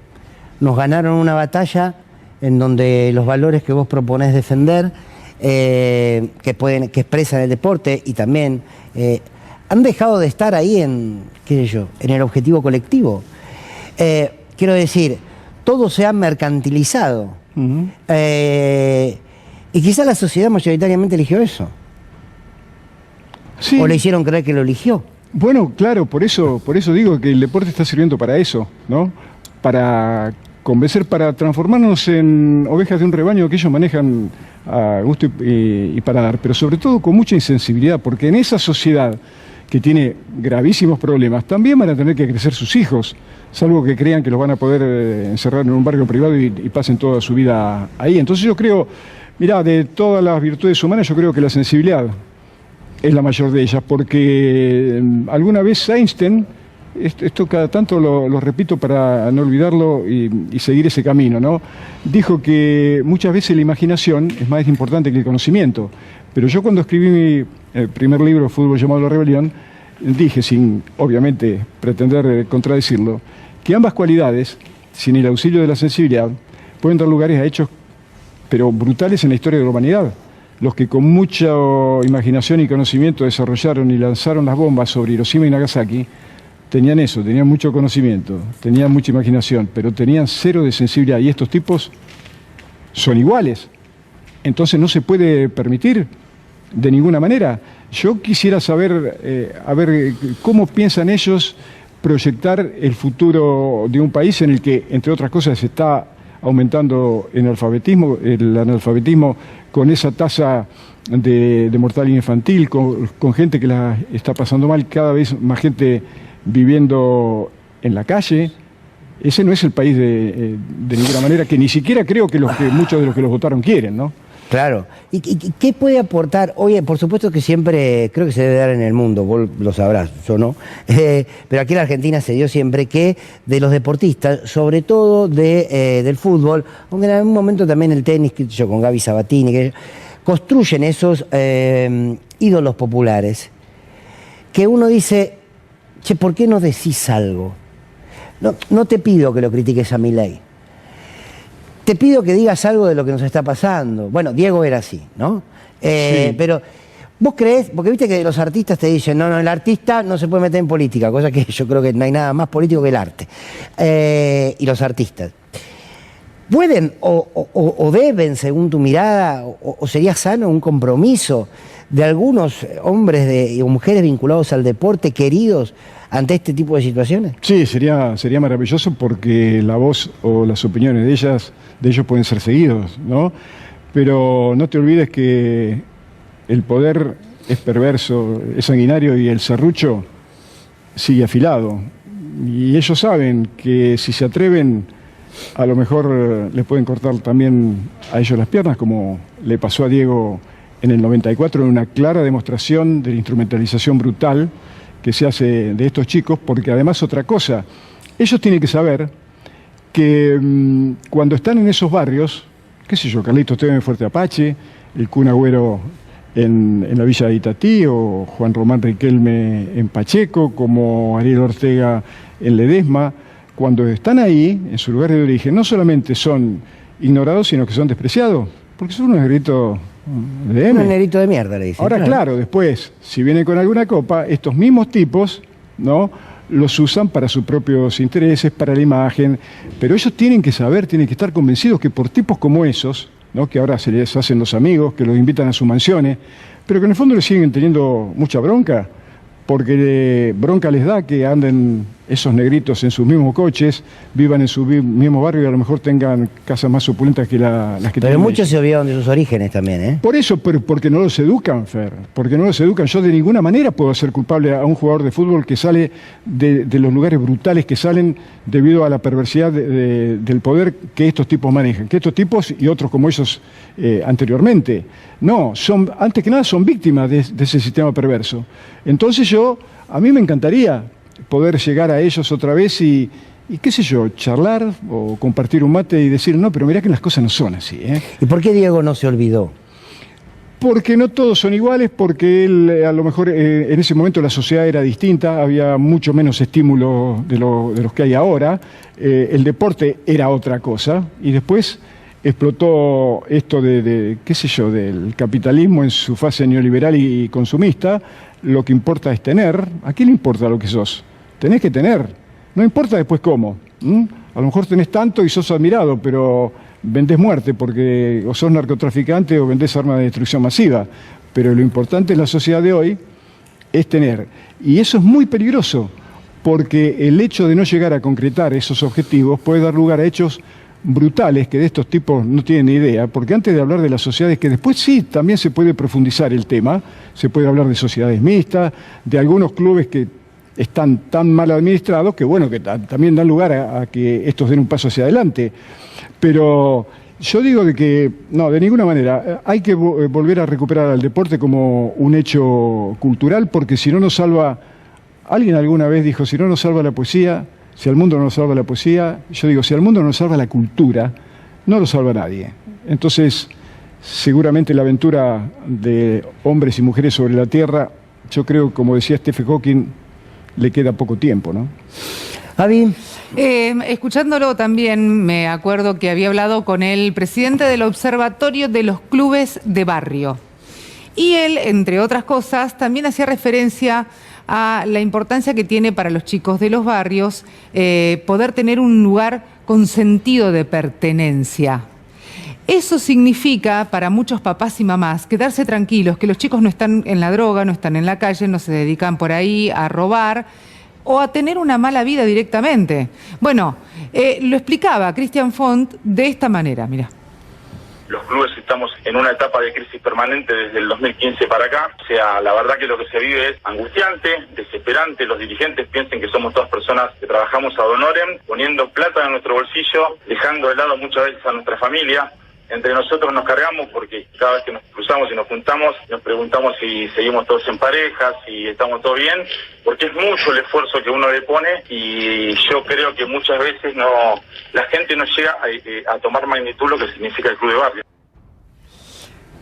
nos ganaron una batalla en donde los valores que vos proponés defender, que expresan el deporte y también han dejado de estar ahí en el objetivo colectivo? Quiero decir, todo se ha mercantilizado. Y quizá la sociedad mayoritariamente eligió eso. Sí. O le hicieron creer que lo eligió. Bueno, claro, por eso digo que el deporte está sirviendo para eso, ¿no? Para convencer para transformarnos en ovejas de un rebaño que ellos manejan a gusto y para dar, pero sobre todo con mucha insensibilidad, porque en esa sociedad que tiene gravísimos problemas, también van a tener que crecer sus hijos, salvo que crean que los van a poder encerrar en un barrio privado y pasen toda su vida ahí. Entonces yo creo, mirá, de todas las virtudes humanas, yo creo que la sensibilidad es la mayor de ellas, porque alguna vez Einstein, esto cada tanto lo repito para no olvidarlo y seguir ese camino, ¿no? Dijo que muchas veces la imaginación es más importante que el conocimiento. Pero yo cuando escribí mi primer libro, Fútbol llamado La Rebelión, dije, sin obviamente pretender contradecirlo, que ambas cualidades, sin el auxilio de la sensibilidad, pueden dar lugares a hechos, pero brutales en la historia de la humanidad. Los que con mucha imaginación y conocimiento desarrollaron y lanzaron las bombas sobre Hiroshima y Nagasaki, tenían eso, tenían mucho conocimiento, tenían mucha imaginación, pero tenían cero de sensibilidad. Y estos tipos son iguales. Entonces no se puede permitir de ninguna manera. Yo quisiera saber, a ver, cómo piensan ellos proyectar el futuro de un país en el que, entre otras cosas, se está aumentando el analfabetismo con esa tasa de mortalidad infantil, con gente que la está pasando mal, cada vez más gente viviendo en la calle. Ese no es el país de ninguna manera, que ni siquiera creo que muchos de los que los votaron quieren, ¿no? Claro. ¿Y qué puede aportar? Oye, por supuesto que siempre, creo que se debe dar en el mundo, vos lo sabrás, yo no, pero aquí en la Argentina se dio siempre que de los deportistas, sobre todo del fútbol, aunque en algún momento también el tenis, que yo con Gaby Sabatini, que construyen esos ídolos populares, que uno dice, che, ¿por qué no decís algo? No te pido que lo critiques a Milei. Te pido que digas algo de lo que nos está pasando. Bueno, Diego era así, ¿no? Sí. Pero vos creés, porque viste que los artistas te dicen, no, el artista no se puede meter en política, cosa que yo creo que no hay nada más político que el arte. Y los artistas. ¿Pueden o deben, según tu mirada, o sería sano un compromiso de algunos hombres o mujeres vinculados al deporte, queridos, ante este tipo de situaciones? Sí, sería maravilloso, porque la voz o las opiniones de ellos pueden ser seguidos, ¿no? Pero no te olvides que el poder es perverso, es sanguinario, y el serrucho sigue afilado. Y ellos saben que si se atreven, a lo mejor les pueden cortar también a ellos las piernas, como le pasó a Diego en el 94, en una clara demostración de la instrumentalización brutal que se hace de estos chicos, porque además otra cosa, ellos tienen que saber que cuando están en esos barrios, qué sé yo, Carlitos Tevez en Fuerte Apache, el Kun Agüero en la Villa de Itatí, o Juan Román Riquelme en Pacheco, como Ariel Ortega en Ledesma, cuando están ahí, en su lugar de origen, no solamente son ignorados, sino que son despreciados, porque son unos negritos de un negrito de mierda, le dicen. Ahora, claro, después, si vienen con alguna copa, estos mismos tipos, ¿no?, los usan para sus propios intereses, para la imagen, pero ellos tienen que saber, tienen que estar convencidos que por tipos como esos, ¿no?, que ahora se les hacen los amigos, que los invitan a sus mansiones, pero que en el fondo les siguen teniendo mucha bronca, porque bronca les da que anden esos negritos en sus mismos coches, vivan en su mismo barrio y a lo mejor tengan casas más opulentas que las que tienen. Pero muchos se olvidaron de sus orígenes también, ¿eh? Por eso, porque no los educan, Fer, porque no los educan. Yo de ninguna manera puedo hacer culpable a un jugador de fútbol que sale de los lugares brutales que salen debido a la perversidad del poder que estos tipos manejan, que estos tipos y otros como ellos anteriormente. No, antes que nada son víctimas de ese sistema perverso. Entonces a mí me encantaría poder llegar a ellos otra vez y qué sé yo, charlar o compartir un mate y decir, no, pero mirá que las cosas no son así, ¿eh? ¿Y por qué Diego no se olvidó? Porque no todos son iguales, porque él, a lo mejor en ese momento la sociedad era distinta, había mucho menos estímulo de los que hay ahora, el deporte era otra cosa, y después explotó esto qué sé yo, del capitalismo en su fase neoliberal y consumista. Lo que importa es tener. ¿A quién le importa lo que sos? Tenés que tener. No importa después cómo. A lo mejor tenés tanto y sos admirado, pero vendés muerte porque o sos narcotraficante o vendés armas de destrucción masiva. Pero lo importante en la sociedad de hoy es tener. Y eso es muy peligroso, porque el hecho de no llegar a concretar esos objetivos puede dar lugar a hechos brutales que de estos tipos no tienen ni idea, porque antes de hablar de las sociedades, que después sí, también se puede profundizar el tema, se puede hablar de sociedades mixtas, de algunos clubes que están tan mal administrados que bueno, que también dan lugar a que estos den un paso hacia adelante. Pero yo digo de que, no, de ninguna manera, hay que volver a recuperar al deporte como un hecho cultural, porque si no nos salva, alguien alguna vez dijo, si no nos salva la poesía, si al mundo no nos salva la poesía, yo digo, si al mundo no nos salva la cultura, no lo salva nadie. Entonces, seguramente la aventura de hombres y mujeres sobre la Tierra, yo creo, como decía Stephen Hawking, le queda poco tiempo, ¿no? Javi. Escuchándolo también me acuerdo que había hablado con el presidente del Observatorio de los Clubes de Barrio. Y él, entre otras cosas, también hacía referencia a la importancia que tiene para los chicos de los barrios poder tener un lugar con sentido de pertenencia. Eso significa para muchos papás y mamás quedarse tranquilos, que los chicos no están en la droga, no están en la calle, no se dedican por ahí a robar o a tener una mala vida directamente. Bueno, lo explicaba Cristian Font de esta manera, mira. Los clubes estamos en una etapa de crisis permanente desde el 2015 para acá. O sea, la verdad que lo que se vive es angustiante, desesperante. Los dirigentes piensen que somos todas personas que trabajamos ad honorem, poniendo plata en nuestro bolsillo, dejando de lado muchas veces a nuestra familia. Entre nosotros nos cargamos porque cada vez que nos cruzamos y nos juntamos, nos preguntamos si seguimos todos en pareja, si estamos todos bien, porque es mucho el esfuerzo que uno le pone y yo creo que muchas veces la gente no llega a tomar magnitud lo que significa el club de barrio.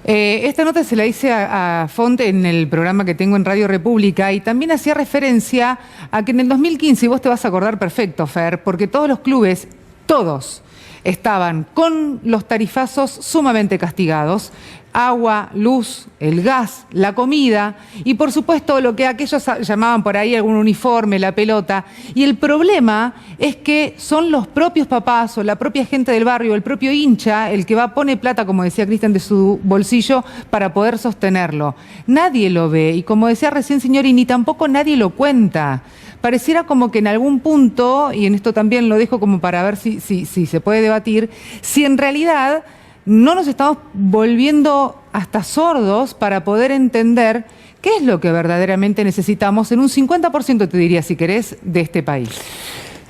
Esta nota se la hice a Font en el programa que tengo en Radio República y también hacía referencia a que en el 2015, y vos te vas a acordar perfecto, Fer, porque todos los clubes, todos, estaban con los tarifazos sumamente castigados, agua, luz, el gas, la comida y por supuesto lo que aquellos llamaban por ahí algún uniforme, la pelota. Y el problema es que son los propios papás o la propia gente del barrio, el propio hincha, el que pone plata, como decía Cristian, de su bolsillo para poder sostenerlo. Nadie lo ve y como decía recién Signorini, tampoco nadie lo cuenta. Pareciera como que en algún punto, y en esto también lo dejo como para ver si se puede debatir, si en realidad no nos estamos volviendo hasta sordos para poder entender qué es lo que verdaderamente necesitamos en un 50%, te diría, si querés, de este país.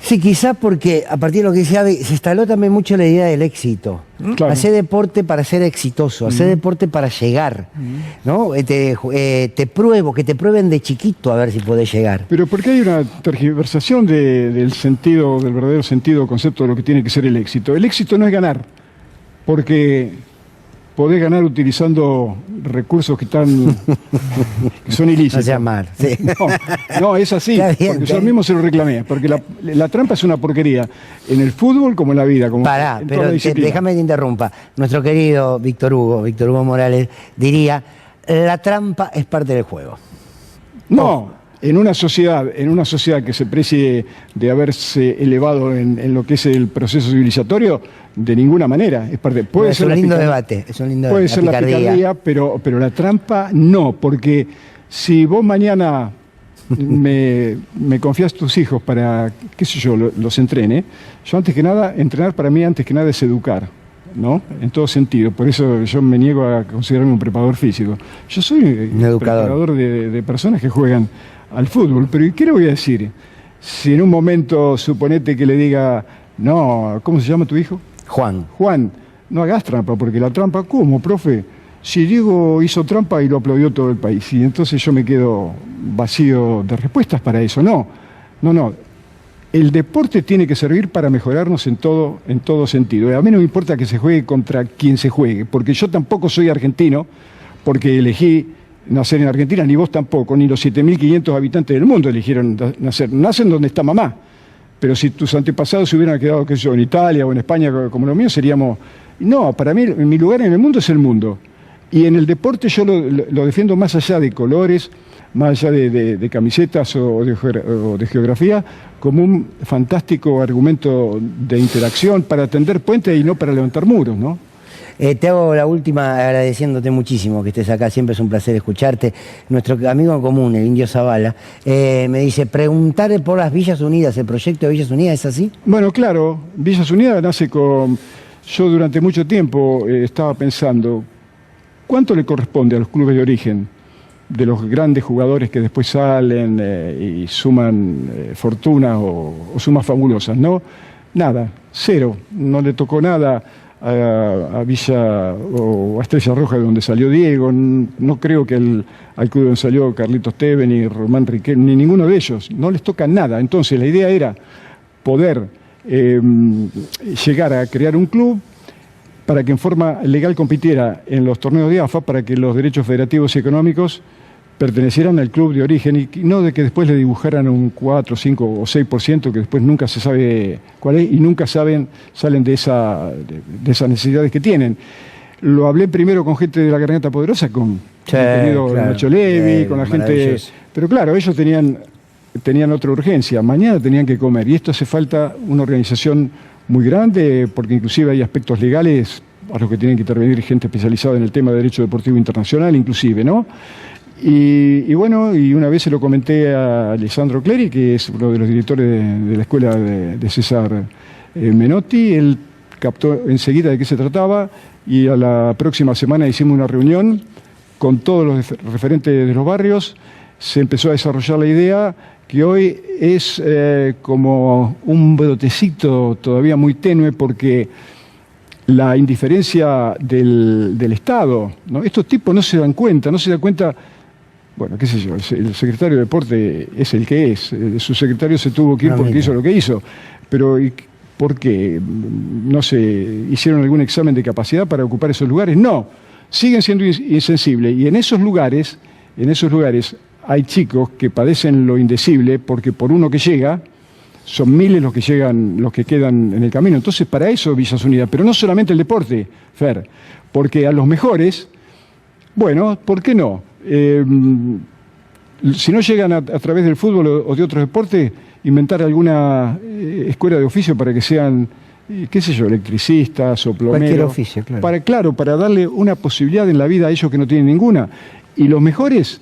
Sí, quizás porque a partir de lo que decía, se instaló también mucho la idea del éxito. Claro. Hacer deporte para ser exitoso, hacer deporte para llegar, ¿no? Te pruebo, que te prueben de chiquito a ver si podés llegar. Pero porque hay una tergiversación del sentido, del verdadero sentido, concepto de lo que tiene que ser el éxito. El éxito no es ganar, porque podés ganar utilizando recursos que son ilícitos. No sea mal. Sí. No, es así, bien, porque yo mismo se lo reclamé, porque la trampa es una porquería, en el fútbol como en la vida. Como Pará, pero déjame que te interrumpa. Nuestro querido Víctor Hugo Morales, diría, la trampa es parte del juego. No. En una sociedad que se precie de haberse elevado en lo que es el proceso civilizatorio, de ninguna manera. Es parte. Puede ser un lindo debate. Puede ser la picardía, pero la trampa no, porque si vos mañana me confías tus hijos para, qué sé yo, los entrene, yo antes que nada, entrenar para mí antes que nada es educar, ¿no? En todo sentido. Por eso yo me niego a considerarme un preparador físico. Yo soy un preparador de personas que juegan al fútbol, pero ¿y qué le voy a decir? Si en un momento suponete que le diga, no, ¿cómo se llama tu hijo? Juan, no hagas trampa, porque la trampa, ¿cómo, profe? Si Diego hizo trampa y lo aplaudió todo el país, y entonces yo me quedo vacío de respuestas para eso. No. El deporte tiene que servir para mejorarnos en todo sentido. A mí no me importa que se juegue contra quien se juegue, porque yo tampoco soy argentino, porque elegí nacer en Argentina, ni vos tampoco, ni los 7.500 habitantes del mundo eligieron nacer. Nacen donde está mamá. Pero si tus antepasados se hubieran quedado, qué sé yo, en Italia o en España como los míos, seríamos... No, para mí mi lugar en el mundo es el mundo. Y en el deporte yo lo defiendo más allá de colores, más allá de camisetas o de geografía, como un fantástico argumento de interacción para tender puentes y no para levantar muros, ¿no? Te hago la última agradeciéndote muchísimo que estés acá, siempre es un placer escucharte. Nuestro amigo en común, el Indio Zavala, me dice, preguntar por las Villas Unidas, el proyecto de Villas Unidas, ¿es así? Bueno, claro, Villas Unidas nace con... Yo durante mucho tiempo estaba pensando, ¿cuánto le corresponde a los clubes de origen de los grandes jugadores que después salen y suman fortunas o sumas fabulosas, ¿no? Nada, cero, no le tocó nada a Villa o a Estrella Roja de donde salió Diego, no creo que al club donde salió Carlitos Tevez ni Román Riquelme, ni ninguno de ellos, no les toca nada. Entonces la idea era poder llegar a crear un club para que en forma legal compitiera en los torneos de AFA, para que los derechos federativos y económicos pertenecieran al club de origen y no de que después le dibujaran un 4, 5 o 6% que después nunca se sabe cuál es y nunca salen de esas necesidades que tienen. Lo hablé primero con gente de la Garganta Poderosa, con claro, Nacho Levi, con la gente... Pero claro, ellos tenían otra urgencia, mañana tenían que comer y esto hace falta una organización muy grande porque inclusive hay aspectos legales a los que tienen que intervenir gente especializada en el tema de derecho deportivo internacional inclusive, ¿no? Y bueno, y una vez se lo comenté a Alessandro Cleri, que es uno de los directores de la escuela de César Menotti, él captó enseguida de qué se trataba y a la próxima semana hicimos una reunión con todos los referentes de los barrios, se empezó a desarrollar la idea que hoy es como un brotecito todavía muy tenue porque la indiferencia del Estado, ¿no? Estos tipos no se dan cuenta, bueno, qué sé yo, el secretario de Deporte es el que es, su secretario se tuvo que ir porque hizo lo que hizo, pero ¿por qué? No sé, ¿hicieron algún examen de capacidad para ocupar esos lugares? No, siguen siendo insensibles y en esos lugares hay chicos que padecen lo indecible porque por uno que llega, son miles los que quedan en el camino. Entonces, para eso Villas Unidas, pero no solamente el deporte, Fer, porque a los mejores, bueno, ¿por qué no? Si no llegan a través del fútbol o de otros deportes, inventar alguna escuela de oficio para que sean, qué sé yo, electricistas o plomeros. Cualquier oficio, claro. Para darle una posibilidad en la vida a ellos que no tienen ninguna. Y los mejores,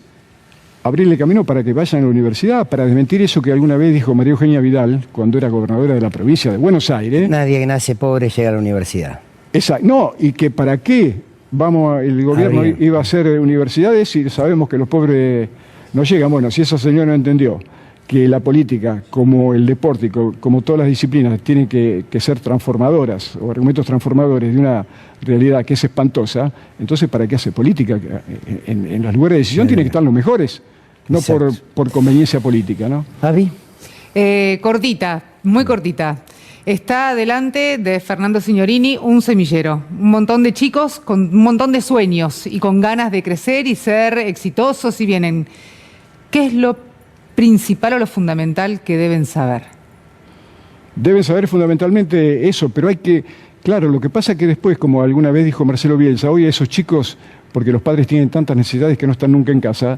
abrirle camino para que vayan a la universidad, para desmentir eso que alguna vez dijo María Eugenia Vidal, cuando era gobernadora de la provincia de Buenos Aires. Nadie que nace pobre llega a la universidad. Exacto. No, y que para qué el gobierno iba a hacer universidades si sabemos que los pobres no llegan. Bueno, si esa señora no entendió que la política, como el deporte, como todas las disciplinas, tienen que ser transformadoras o argumentos transformadores de una realidad que es espantosa, entonces ¿para qué hace política? En los lugares de decisión tienen que estar los mejores, no por conveniencia política, ¿no? ¿Avi? Cortita, muy cortita. Está delante de Fernando Signorini un semillero, un montón de chicos con un montón de sueños y con ganas de crecer y ser exitosos y vienen. ¿Qué es lo principal o lo fundamental que deben saber? Deben saber fundamentalmente eso, pero hay que... Claro, lo que pasa es que después, como alguna vez dijo Marcelo Bielsa, hoy a esos chicos, porque los padres tienen tantas necesidades que no están nunca en casa,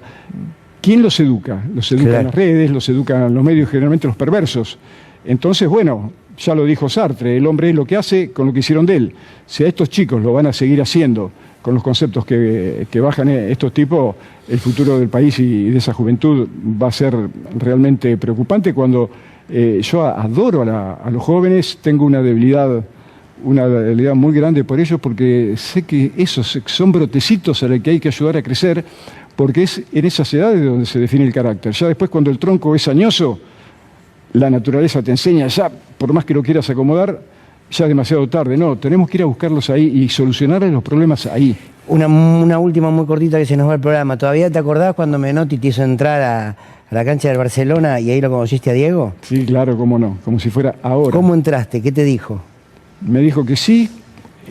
¿quién los educa? Los educan las redes, los educan los medios, generalmente los perversos. Entonces, bueno, ya lo dijo Sartre, el hombre es lo que hace con lo que hicieron de él. Si a estos chicos lo van a seguir haciendo con los conceptos que bajan estos tipos, el futuro del país y de esa juventud va a ser realmente preocupante. Cuando yo adoro a los jóvenes, tengo una debilidad muy grande por ellos, porque sé que esos son brotecitos a los que hay que ayudar a crecer, porque es en esas edades donde se define el carácter. Ya después, cuando el tronco es añoso, la naturaleza te enseña, ya por más que lo quieras acomodar, ya es demasiado tarde. No, tenemos que ir a buscarlos ahí y solucionarles los problemas ahí. Una última muy cortita que se nos va el programa. ¿Todavía te acordás cuando Menotti te hizo entrar a la cancha del Barcelona y ahí lo conociste a Diego? Sí, claro, cómo no, como si fuera ahora. ¿Cómo entraste? ¿Qué te dijo? Me dijo que sí,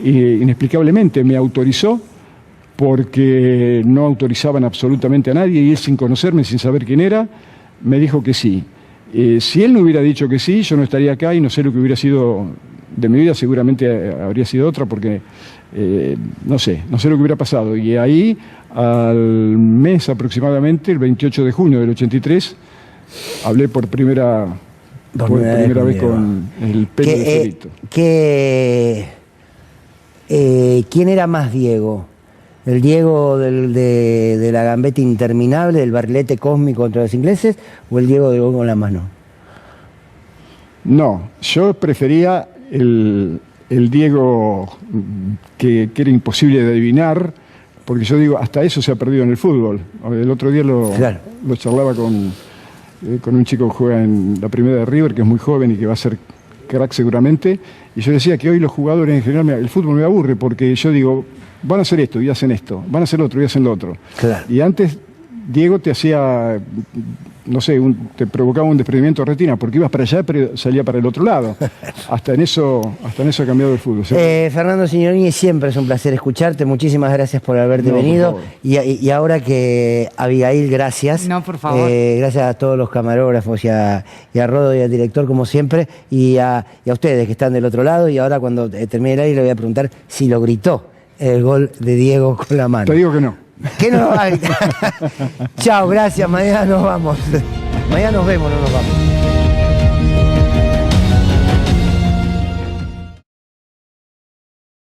inexplicablemente me autorizó, porque no autorizaban absolutamente a nadie, y él, sin conocerme, sin saber quién era, me dijo que sí. Si él no hubiera dicho que sí, yo no estaría acá y no sé lo que hubiera sido de mi vida, seguramente habría sido otra, porque no sé lo que hubiera pasado. Y ahí, al mes aproximadamente, el 28 de junio del 83, hablé por primera vez con el Pelo de Cerrito. ¿quién era más Diego? ¿El Diego de la gambeta interminable, del barrilete cósmico contra los ingleses, o el Diego de gol con la mano? No, yo prefería el Diego que era imposible de adivinar, porque yo digo, hasta eso se ha perdido en el fútbol. El otro día lo charlaba con un chico que juega en la primera de River, que es muy joven y que va a ser crack seguramente, y yo decía que hoy los jugadores en general, el fútbol me aburre, porque yo digo, van a hacer esto y hacen esto, van a hacer otro y hacen lo otro. Claro. Y antes Diego te hacía, no sé, te provocaba un desprendimiento de retina, porque ibas para allá pero salía para el otro lado. Hasta en eso ha cambiado el fútbol. Fernando Signorini, siempre es un placer escucharte. Muchísimas gracias por haberte venido. Por y ahora que Abigail, gracias. No, por favor. Gracias a todos los camarógrafos y a Rodo y al director, como siempre, y a ustedes que están del otro lado. Y ahora cuando termine el aire le voy a preguntar si lo gritó el gol de Diego con la mano. Te digo que no. ¿Qué no lo va a gritar? Chao, gracias. Mañana nos vamos. Mañana nos vemos, no nos vamos.